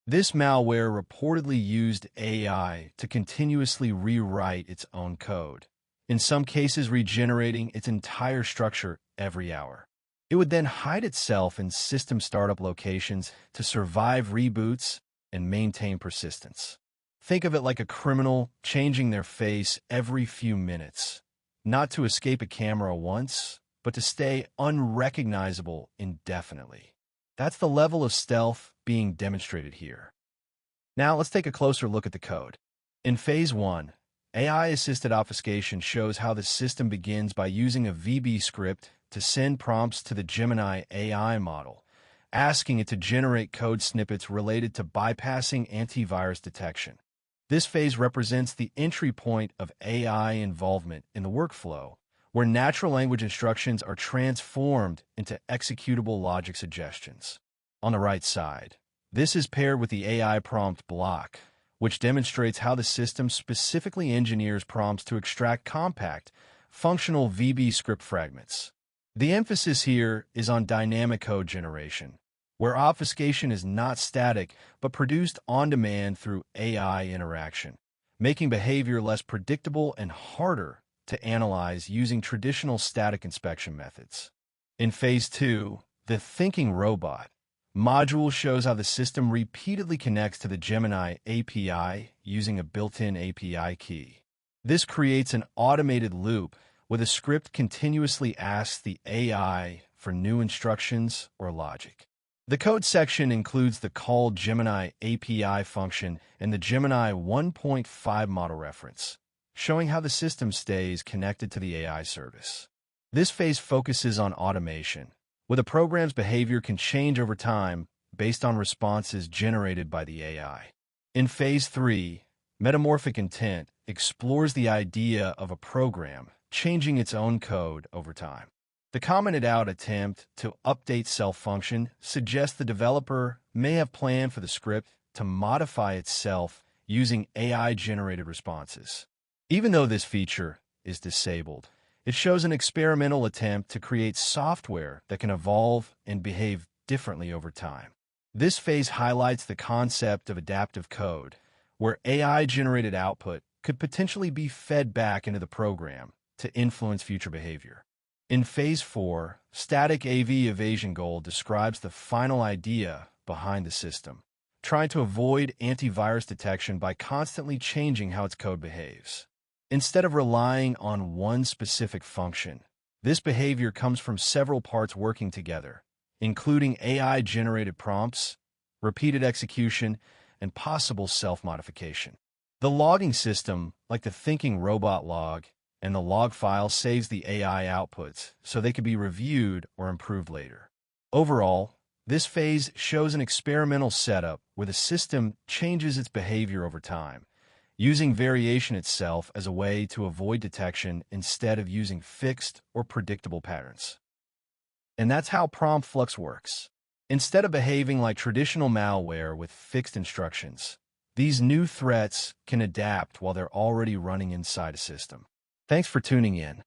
This malware reportedly used AI to continuously rewrite its own code, in some cases regenerating its entire structure every hour. It would then hide itself in system startup locations to survive reboots and maintain persistence. Think of it like a criminal changing their face every few minutes, not to escape a camera once, but to stay unrecognizable indefinitely. That's the level of stealth being demonstrated here. Now let's take a closer look at the code. In Phase 1, AI-assisted obfuscation shows how the system begins by using a VB script to send prompts to the Gemini AI model, asking it to generate code snippets related to bypassing antivirus detection. This phase represents the entry point of AI involvement in the workflow, where natural language instructions are transformed into executable logic suggestions. On the right side, this is paired with the AI prompt block, which demonstrates how the system specifically engineers prompts to extract compact, functional VB script fragments. The emphasis here is on dynamic code generation, where obfuscation is not static but produced on demand through AI interaction, making behavior less predictable and harder to analyze using traditional static inspection methods. In Phase 2, the thinking robot module shows how the system repeatedly connects to the Gemini API using a built-in API key. This creates an automated loop where the script continuously asks the AI for new instructions or logic. The code section includes the call Gemini API function and the Gemini 1.5 model reference, showing how the system stays connected to the AI service. This phase focuses on automation, where the program's behavior can change over time based on responses generated by the AI. In Phase 3, metamorphic intent explores the idea of a program changing its own code over time. The commented-out attempt to update self-function suggests the developer may have planned for the script to modify itself using AI-generated responses. Even though this feature is disabled, it shows an experimental attempt to create software that can evolve and behave differently over time. This phase highlights the concept of adaptive code, where AI-generated output could potentially be fed back into the program to influence future behavior. In Phase 4, Static AV Evasion Goal describes the final idea behind the system, trying to avoid antivirus detection by constantly changing how its code behaves. Instead of relying on one specific function, this behavior comes from several parts working together, including AI-generated prompts, repeated execution, and possible self-modification. The logging system, like the thinking robot log, and the log file saves the AI outputs so they can be reviewed or improved later. Overall, this phase shows an experimental setup where the system changes its behavior over time, using variation itself as a way to avoid detection instead of using fixed or predictable patterns. And that's how prompt Flux works. Instead of behaving like traditional malware with fixed instructions, these new threats can adapt while they're already running inside a system. Thanks for tuning in.